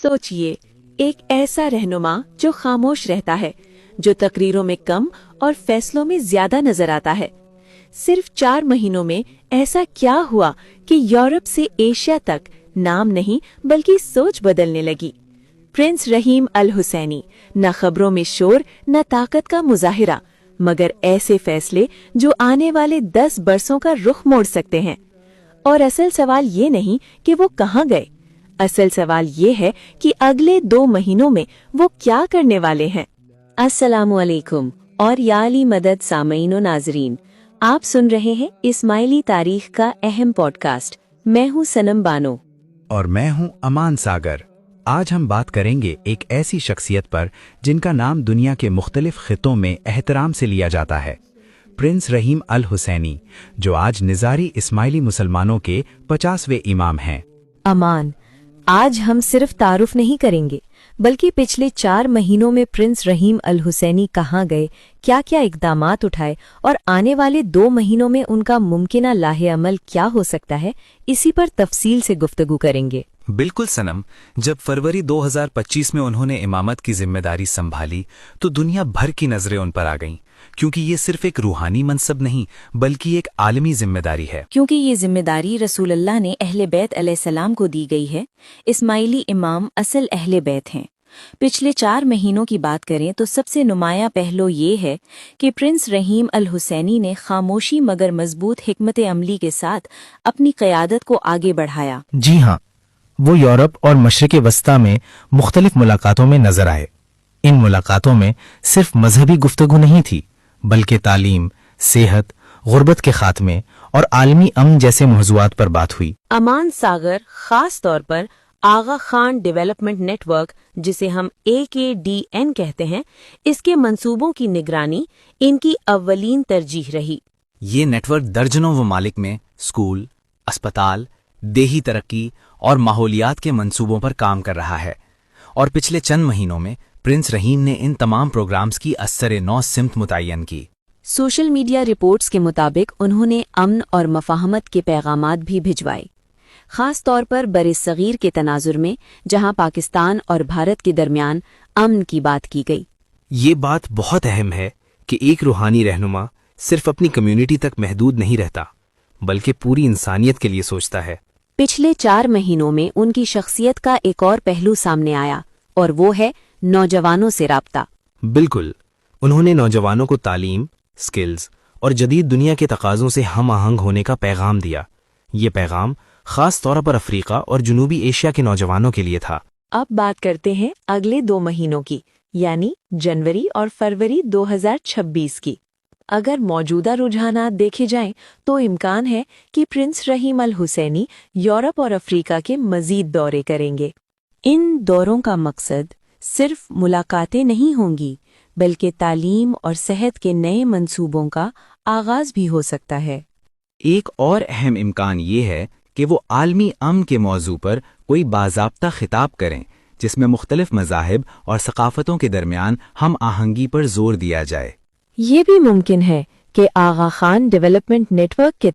सोचिए, एक ऐसा रहनुमा जो खामोश रहता है, जो तकरीरों में कम और फैसलों में ज्यादा नजर आता है। सिर्फ 4 महीनों में ऐसा क्या हुआ कि यूरोप से एशिया तक नाम नहीं बल्कि सोच बदलने लगी। प्रिंस रहीम अल हुसैनी, न खबरों में शोर न ताकत का मुजाहिरा, मगर ऐसे फैसले जो आने वाले 10 बरसों का रुख मोड़ सकते हैं। और असल सवाल ये नहीं कि वो कहाँ गए, असल सवाल ये है कि अगले 2 महीनों में वो क्या करने वाले हैं। अस्सलामु अलैकुम और या अली मदद सामईन व नाजरीन, आप सुन रहे हैं इस्माइली तारीख का अहम पॉडकास्ट। मैं हूँ सनम बानो और मैं हूँ अमान सागर। आज हम बात करेंगे एक ऐसी शख्सियत पर जिनका नाम दुनिया के मुख्तलिफ खितों में एहतराम से लिया जाता है, प्रिंस रहीम अल हुसैनी, जो आज निज़ारी इस्माइली मुसलमानों के 50वें इमाम हैं। अमान, आज हम सिर्फ तारुफ नहीं करेंगे बल्कि पिछले 4 महीनों में प्रिंस रहीम अल हुसैनी कहाँ गए, क्या क्या इक़दामात उठाए और आने वाले 2 महीनों में उनका मुमकिना लाहे अमल क्या हो सकता है, इसी पर तफसील से गुफ्तगू करेंगे। बिल्कुल सनम, जब फरवरी 2025 में उन्होंने इमामत की जिम्मेदारी संभाली तो दुनिया भर की नजरें उन पर आ गईं, क्योंकि ये सिर्फ एक रूहानी मनसब नहीं बल्कि एक आलमी जिम्मेदारी है। क्योंकि ये जिम्मेदारी रसूलुल्लाह ने अहले बैत अलैहिस्सलाम को दी गई है। इस्माइली इमाम असल अहले बैत हैं। पिछले 4 महीनों की बात करें तो सबसे नुमाया पहलू ये है कि प्रिंस रहीम अल हुसैनी ने खामोशी मगर मजबूत हिकमत अमली के साथ अपनी क़यादत को आगे बढ़ाया। जी हाँ, वो यूरोप और मशरिक़ वस्ता में मुख्तलिफ मुलाकातों में नजर आए। इन मुलाकातों में सिर्फ मजहबी गुफ्तगू नहीं थी बल्कि तालीम, सेहत, गुर्बत के खात्मे और आलमी अमन जैसे मौज़ूआत पर बात हुई। अमान सागर खास तौर पर आगा खान डेवलपमेंट नेटवर्क, जिसे हम AKDN कहते हैं, इसके मंसूबों की निगरानी इनकी अव्वलीन तरजीह रही। ये नेटवर्क दर्जनों ममालिक में स्कूल, अस्पताल, देही तरक्की और माहौलियात के मंसूबों पर काम कर रहा है। और पिछले चंद महीनों में प्रिंस रहीम ने इन तमाम प्रोग्राम्स की असर-ए-नौ सिमत मुतय्यन की। सोशल मीडिया रिपोर्ट्स के मुताबिक उन्होंने अमन और मफाहमत के पैगामात भी भिजवाए, खास तौर पर बरसगीर के तनाजुर में, जहां पाकिस्तान और भारत के दरमियान अमन की बात की गई। ये बात बहुत अहम है कि एक रूहानी रहनुमा सिर्फ अपनी कम्युनिटी तक महदूद नहीं रहता बल्कि पूरी इंसानियत के लिए सोचता है। पिछले 4 महीनों में उनकी शख्सियत का एक और पहलू सामने आया और वो है नौजवानों से राब्ता। बिल्कुल, उन्होंने नौजवानों को तालीम, स्किल्स और जदीद दुनिया के तकाज़ों से हम आहंग होने का पैगाम दिया। ये पैगाम खास तौर पर अफ्रीका और जनूबी एशिया के नौजवानों के लिए था। अब बात करते हैं अगले 2 महीनों की, यानी जनवरी और फरवरी 2026 की। अगर मौजूदा रुझानात देखे जाएं तो इम्कान है कि प्रिंस रहीम अल हुसैनी यूरोप और अफ्रीका के मजीद दौरे करेंगे। इन दौरों का मकसद सिर्फ मुलाकातें नहीं होंगी बल्कि तालीम और सेहत के नए मंसूबों का आगाज भी हो सकता है। एक और अहम इम्कान ये है कि वो आलमी अमन के मौजू पर कोई बाज़ाब्ता खिताब करें जिसमें मुख्तलिफ मज़ाहिब और सकाफ़तों के दरमियान हम आहंगी पर जोर दिया जाए। ये भी मुमकिन है कि आगा खान डेवलपमेंट नेटवर्क के